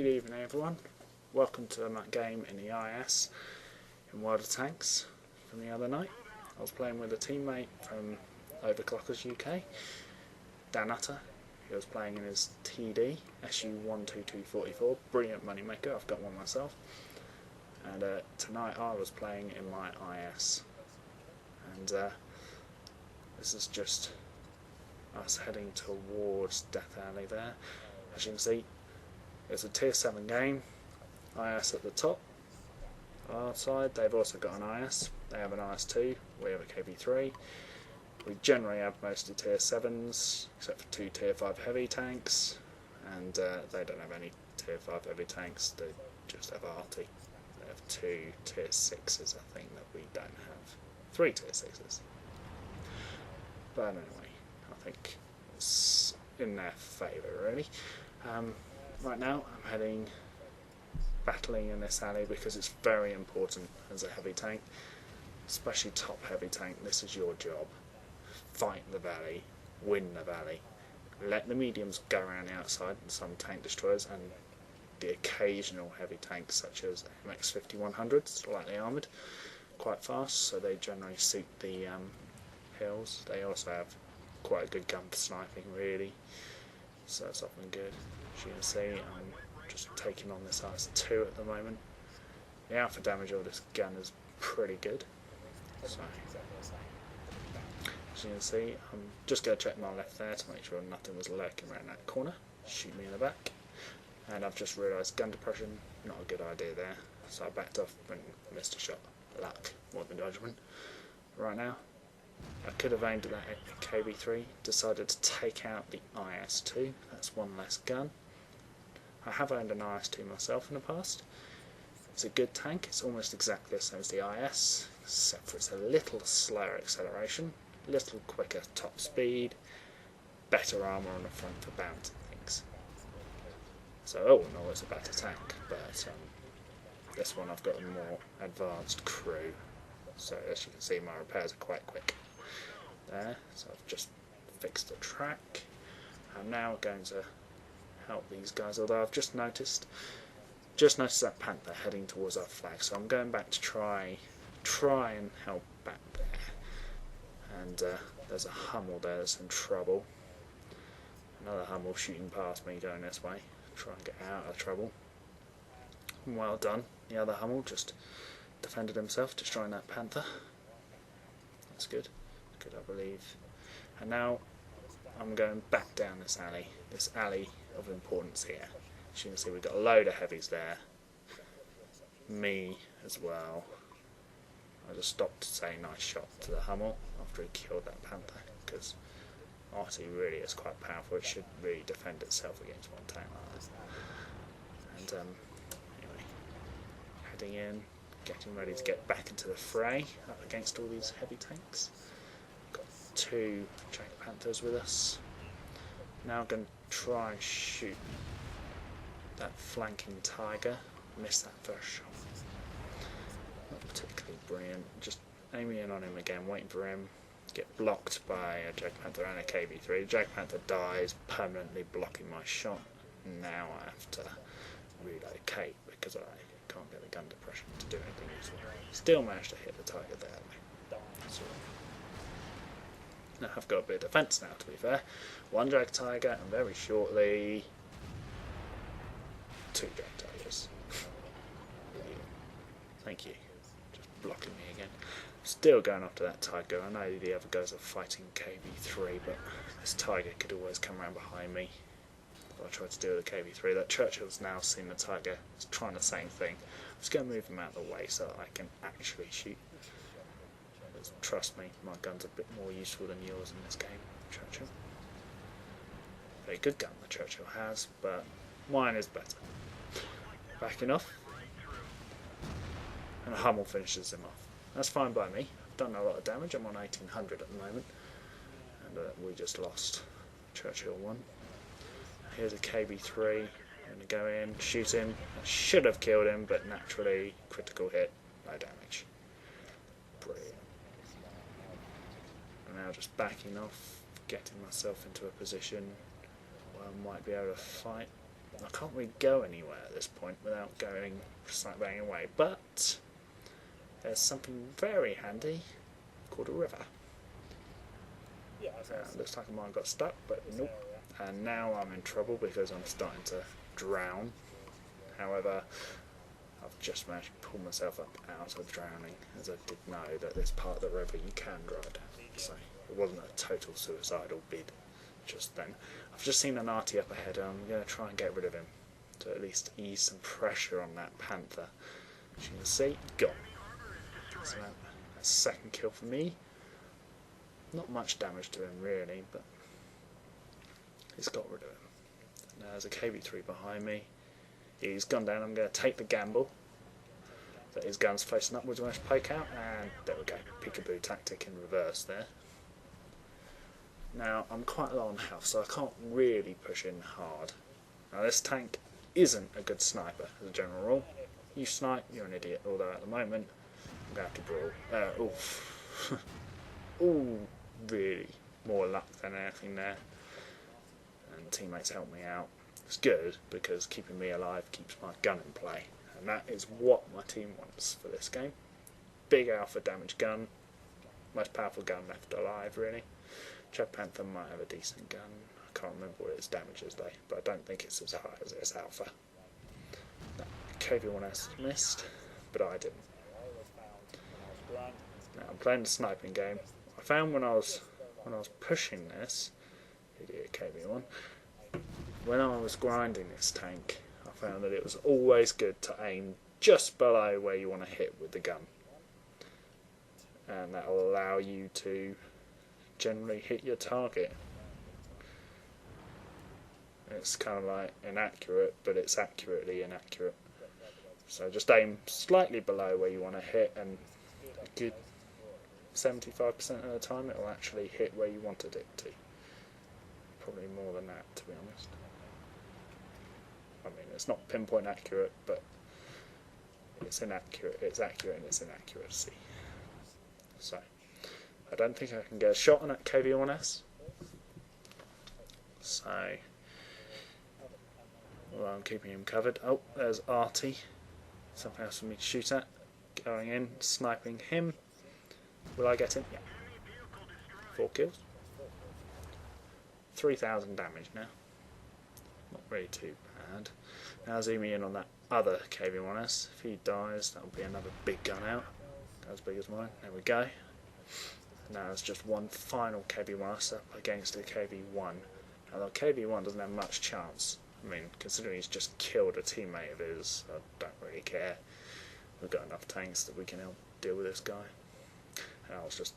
Good evening everyone, welcome to my game in the IS in World of Tanks from the other night. I was playing with a teammate from Overclockers UK, Dan Utter. He was playing in his TD SU-12244, brilliant moneymaker, I've got one myself. And tonight I was playing in my IS, and this is just us heading towards Death Alley there. As you can see, it's a tier 7 game, IS at the top. Our side, they've also got an IS, they have an IS2, we have a KB3. We generally have mostly tier 7s, except for 2 tier 5 heavy tanks, and they don't have any tier 5 heavy tanks, they just have arty. They have 2 tier 6s, I think, that we don't have. 3 tier 6s. But anyway, I think it's in their favour really. Right now I'm battling in this alley because it's very important as a heavy tank, especially top heavy tank. This is your job. Fight the valley, win the valley. Let the mediums go around the outside and some tank destroyers and the occasional heavy tanks such as MX-5100s, lightly armoured, quite fast, so they generally suit the hills. They also have quite a good gun for sniping really, so that's often good. As you can see, I'm just taking on this IS-2 at the moment. The alpha damage of this gun is pretty good. So, as you can see, I'm just going to check my left there to make sure nothing was lurking around that corner. Shoot me in the back. And I've just realised gun depression, not a good idea there. So I backed off and missed a shot. Luck more than judgment. Right now, I could have aimed at that KB3, decided to take out the IS-2, that's one less gun. I have owned an IS-2 myself in the past. It's a good tank, it's almost exactly the same as the IS, except for it's a little slower acceleration, a little quicker top speed, better armour on the front for bouncing things. So all in all it's a better tank, but this one I've got a more advanced crew, so as you can see my repairs are quite quick. There, so I've just fixed the track. I'm now going to help these guys, although I've just noticed that panther heading towards our flag, so I'm going back to try and help back there. And there's a Hummel there that's in trouble. Another Hummel shooting past me going this way, try and get out of trouble. Well done, the other Hummel just defended himself, destroying that panther. That's good. Good, I believe. And now I'm going back down this alley of importance here. As you can see, we've got a load of heavies there. Me as well. I just stopped to say nice shot to the Hummel after he killed that panther, because RT really is quite powerful. It should really defend itself against one tank like that. And anyway, heading in, getting ready to get back into the fray up against all these heavy tanks. 2 Jack Panthers with us. Now I'm going to try and shoot that flanking Tiger. Missed that first shot. Not particularly brilliant. Just aiming in on him again, waiting for him. Get blocked by a Jack Panther and a KB3. Jack Panther dies, permanently blocking my shot. Now I have to relocate because I can't get the gun depression to do anything useful. Still managed to hit the Tiger there though. So, now I've got a bit of defence now, to be fair. 1 Jack Tiger and very shortly 2 Jack Tigers. Thank you. Just blocking me again. Still going after that Tiger. I know the other guys are fighting KB3, but this Tiger could always come around behind me if I tried to deal with the KB3. That Churchill's now seen the Tiger. He's trying the same thing. I'm just going to move him out of the way so that I can actually shoot. Trust me, my gun's a bit more useful than yours in this game, Churchill. Very good gun the Churchill has, but mine is better. Backing off, and Hummel finishes him off. That's fine by me. I've done a lot of damage. I'm on 1800 at the moment, and we just lost. Churchill won. Here's a KB3. I'm going to go in, shoot him. I should have killed him, but naturally, critical hit, no damage. Brilliant. I'm now just backing off, getting myself into a position where I might be able to fight. I can't really go anywhere at this point without going banging away, but there's something very handy called a river. Looks like I might have got stuck, but nope. And now I'm in trouble because I'm starting to drown. However, I've just managed to pull myself up out of drowning, as I did know that this part of the river you can drive down. So it wasn't a total suicidal bid just then. I've just seen an arty up ahead and I'm going to try and get rid of him to at least ease some pressure on that panther. As you can see, gone. So that's second kill for me. Not much damage to him really, but he's got rid of him. Now there's a KV3 behind me. He's gone down. I'm going to take the gamble that his gun's facing upwards when I poke out, and there we go. Peekaboo tactic in reverse there. Now I'm quite low on health, so I can't really push in hard. Now this tank isn't a good sniper as a general rule. You snipe, you're an idiot. Although at the moment I'm going to have to brawl. Ooh, really more luck than anything there. And teammates help me out. It's good because keeping me alive keeps my gun in play, and that is what my team wants for this game. Big alpha damage gun, most powerful gun left alive really. Chad Panther might have a decent gun. I can't remember what its damage is though, but I don't think it's as high as its alpha. That KV1S missed, but I didn't. Now I'm playing the sniping game. I found when I was pushing this, idiot KV1. When I was grinding this tank, I found that it was always good to aim just below where you want to hit with the gun. And that will allow you to generally hit your target. It's kind of like inaccurate, but it's accurately inaccurate. So just aim slightly below where you want to hit, and a good 75% of the time it will actually hit where you wanted it to. Probably more than that, to be honest. I mean, it's not pinpoint accurate, but it's inaccurate. It's accurate in its inaccuracy. So, I don't think I can get a shot on that KV1S. So, well, I'm keeping him covered. Oh, there's Arty. Something else for me to shoot at. Going in, sniping him. Will I get him? Yeah. 4 kills. 3,000 damage now. Not really too bad. Now zooming in on that other KV1S. If he dies, that'll be another big gun out. As big as mine. There we go. Now there's just one final KV1S up against the KV1. Now the KV1 doesn't have much chance. I mean, considering he's just killed a teammate of his, I don't really care. We've got enough tanks that we can help deal with this guy. And I was just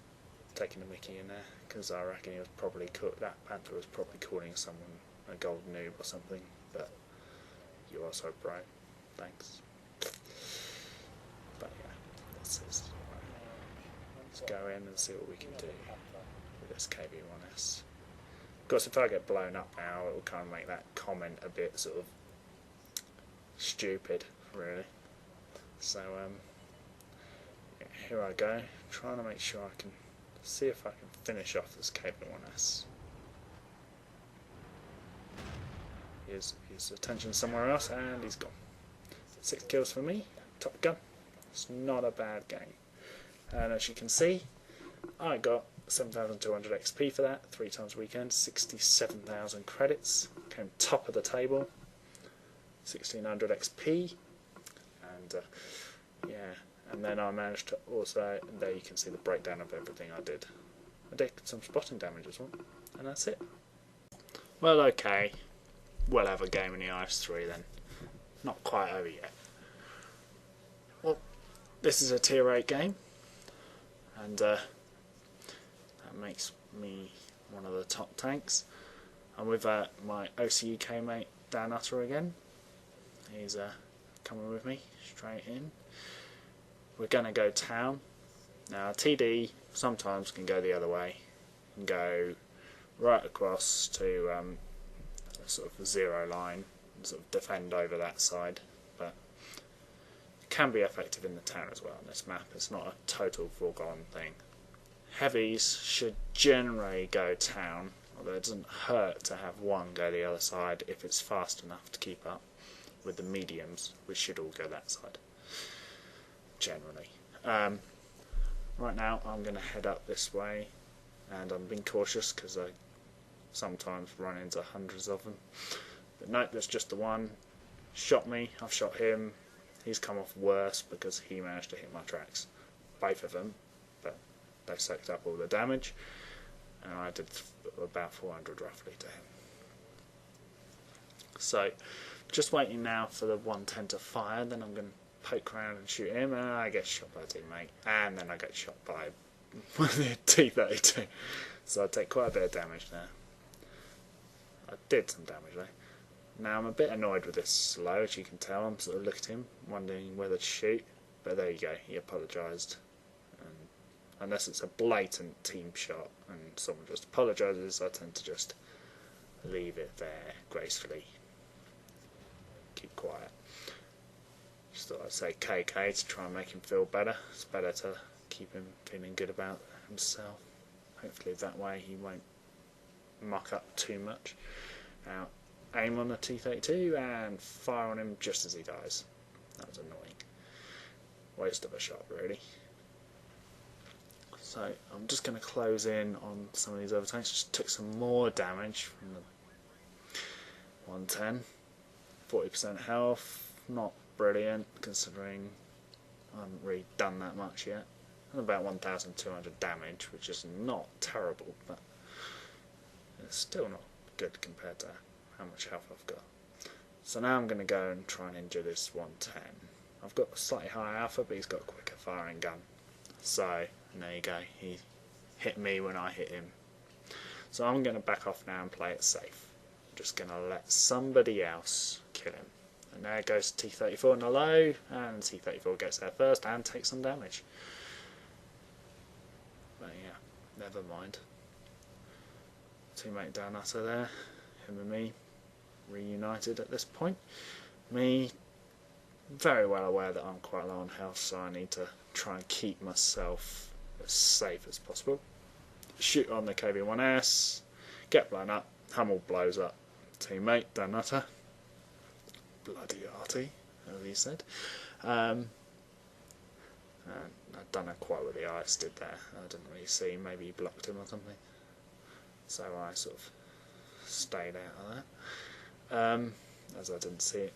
taking the mickey in there, because I reckon he was probably that panther was probably calling someone a gold noob or something, but you are so bright, thanks. But yeah, let's go in and see what we can do with this KV1S. Of course, if I get blown up now, it will kind of make that comment a bit sort of stupid, really. So yeah, here I go, trying to make sure I can see if I can finish off this KV1S. Here's his attention somewhere else, and he's gone. 6 kills for me, top gun. It's not a bad game. And as you can see, I got 7,200 XP for that, 3 times a weekend, 67,000 credits, came top of the table, 1,600 XP, and yeah, and then I managed to also, and there you can see the breakdown of everything I did. I did some spotting damage as well, and that's it. Well, okay, we'll have a game in the IS3 then. Not quite over yet. Well, this is a tier 8 game, and that makes me one of the top tanks. I'm with my OCUK mate Dan Utter again. He's coming with me straight in. We're going to go town. Now TD sometimes can go the other way and go right across to a sort of 0 line and sort of defend over that side, but it can be effective in the town as well on this map. It's not a total foregone thing. Heavies should generally go town, although it doesn't hurt to have one go the other side if it's fast enough to keep up with the mediums, which should all go that side generally. Right now I'm going to head up this way, and I'm being cautious because I sometimes run into hundreds of them. But nope, there's just the one. Shot me, I've shot him. He's come off worse because he managed to hit my tracks. Both of them, but they soaked up all the damage, and I did about 400 roughly to him. So just waiting now for the 110 to fire, then I'm going to poke around and shoot him, and I get shot by a teammate, and then I get shot by the T-32. So I take quite a bit of damage there. I did some damage though. Now I'm a bit annoyed with this slow, as you can tell. I'm sort of looking at him, wondering whether to shoot, but there you go, he apologised. Unless it's a blatant team shot and someone just apologises, I tend to just leave it there gracefully. Keep quiet. Just thought I'd say KK to try and make him feel better. It's better to keep him feeling good about himself. Hopefully that way he won't muck up too much. Now aim on the T-32 and fire on him just as he dies. That was annoying. Waste of a shot really. So I'm just going to close in on some of these other tanks. Just took some more damage from the 110. 40% health, not brilliant considering I haven't really done that much yet. And about 1,200 damage, which is not terrible, but it's still not good compared to how much health I've got. So now I'm going to go and try and injure this 110. I've got a slightly higher alpha, but he's got a quicker firing gun. So there you go, he hit me when I hit him. So I'm going to back off now and play it safe. I'm just going to let somebody else kill him. And there goes T-34 in the low, and T-34 gets there first and takes some damage. But yeah, never mind. Teammate down under there, him and me reunited at this point. Me very well aware that I'm quite low on health, so I need to try and keep myself as safe as possible. Shoot on the KV-1S, get blown up, Hummel blows up teammate down under. Bloody arty, as he said. And I don't know quite what the ice did there. I didn't really see. Maybe he blocked him or something. So I sort of stayed out of that, as I didn't see it.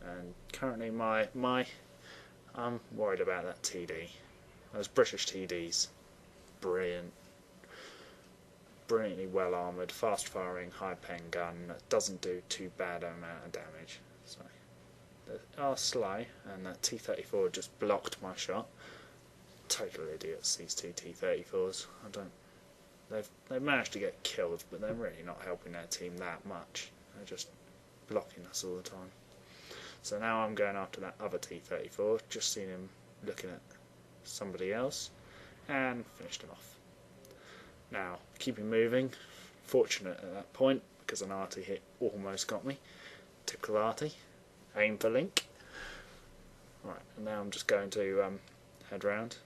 And currently I'm worried about that TD. Those British TDs, brilliant. Brilliantly well armoured, fast firing, high pen gun that doesn't do too bad an amount of damage. So they are slow, and that T-34 just blocked my shot. Total idiots, these two T-34s. They've managed to get killed, but they're really not helping their team that much. They're just blocking us all the time. So now I'm going after that other T-34, just seen him looking at somebody else, and finished him off. Now, keeping moving, fortunate at that point, because an arty hit almost got me. Typical arty, aim for link. Right, and now I'm just going to head round,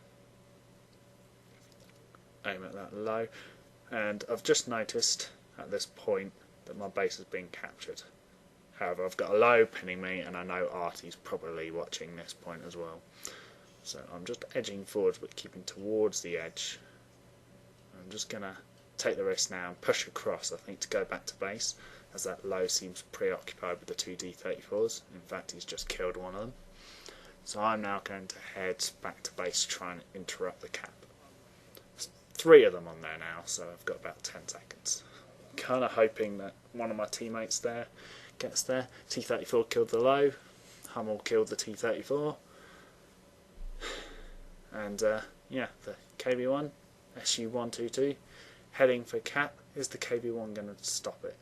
aim at that low, and I've just noticed at this point that my base has been captured. However, I've got a low pinning me, and I know arty's probably watching this point as well. So I'm just edging forwards but keeping towards the edge. I'm just going to take the risk now and push across, I think, to go back to base, as that low seems preoccupied with the two D-34s. In fact, he's just killed one of them. So I'm now going to head back to base to try and interrupt the cap. There's 3 of them on there now, so I've got about 10 seconds. Kind of hoping that one of my teammates there gets there. T-34 killed the low, Hummel killed the T-34, and yeah, the KV-1 SU-122 heading for cap. Is the KV-1 going to stop it?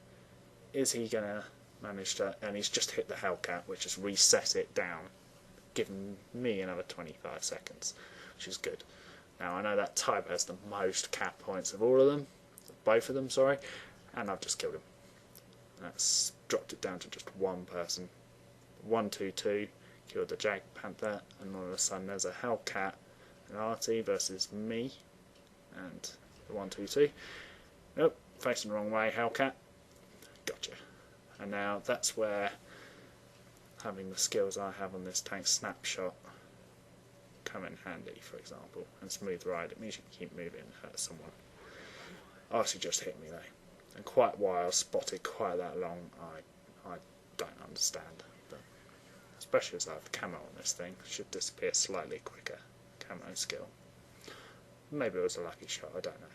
Is he going to manage to... And he's just hit the Hellcat, which has reset it down, giving me another 25 seconds, which is good. Now I know that type has the most cap points of all of them, both of them, sorry, and I've just killed him. That's dropped it down to just one person. 122 killed the Jag Panther, and all of a sudden there's a Hellcat, an arty versus me, and the 122. Nope, facing the wrong way, Hellcat. Gotcha. And now that's where having the skills I have on this tank snapshot come in handy, for example. And smooth ride, it means you can keep moving and hurt someone. Artie just hit me though. And quite why I was spotted quite that long, I don't understand. But especially as I have camo on this thing, it should disappear slightly quicker. Camo skill. Maybe it was a lucky shot, I don't know.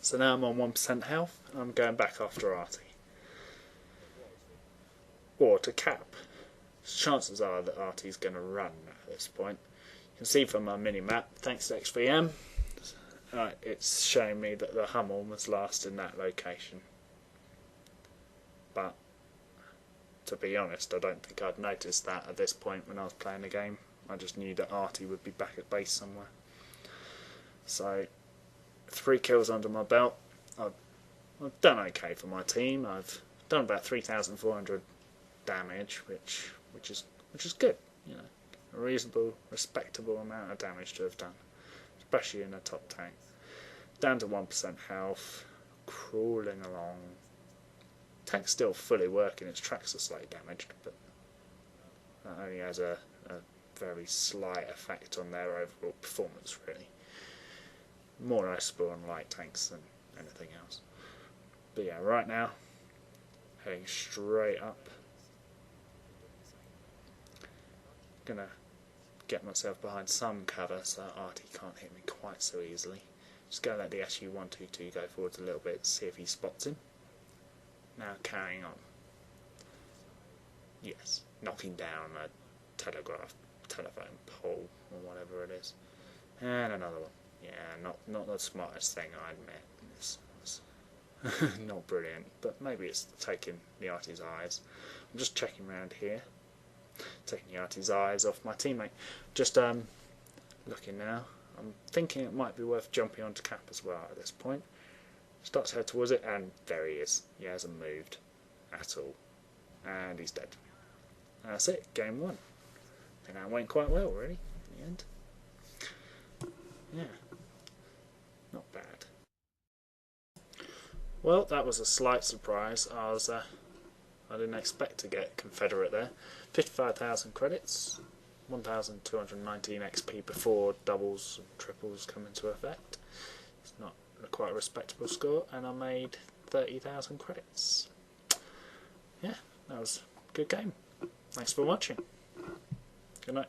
So now I'm on 1% health, and I'm going back after Artie. Or to cap. Chances are that Artie's going to run at this point. You can see from my mini-map, thanks to XVM, it's showing me that the Hummel was last in that location. But, to be honest, I don't think I'd noticed that at this point when I was playing the game. I just knew that Artie would be back at base somewhere. So, 3 kills under my belt. I've done okay for my team. I've done about 3,400 damage, which is good. You know, a reasonable, respectable amount of damage to have done, especially in a top tank. Down to 1% health, crawling along. Tank's still fully working. Its tracks are slightly damaged, but that only has a very slight effect on their overall performance, really. More noticeable on light tanks than anything else. But yeah, right now, heading straight up. Gonna get myself behind some cover so Artie can't hit me quite so easily. Just gonna let the SU-122 go forwards a little bit, see if he spots him. Now carrying on. Yes, knocking down a telephone pole or whatever it is. And another one. Yeah, not the smartest thing, I admit. It's not brilliant, but maybe it's taking the Artie's eyes. I'm just checking around here, taking the Artie's eyes off my teammate. Just looking now. I'm thinking it might be worth jumping onto cap as well at this point. Start to head towards it, and there he is. He hasn't moved at all, and he's dead. And that's it. Game 1. I think that went quite well, really, in the end. Yeah. Not bad. Well, that was a slight surprise. I didn't expect to get Confederate there. 55,000 credits, 1,219 XP before doubles and triples come into effect. It's not quite a respectable score, and I made 30,000 credits. Yeah, that was a good game. Thanks for watching. Good night.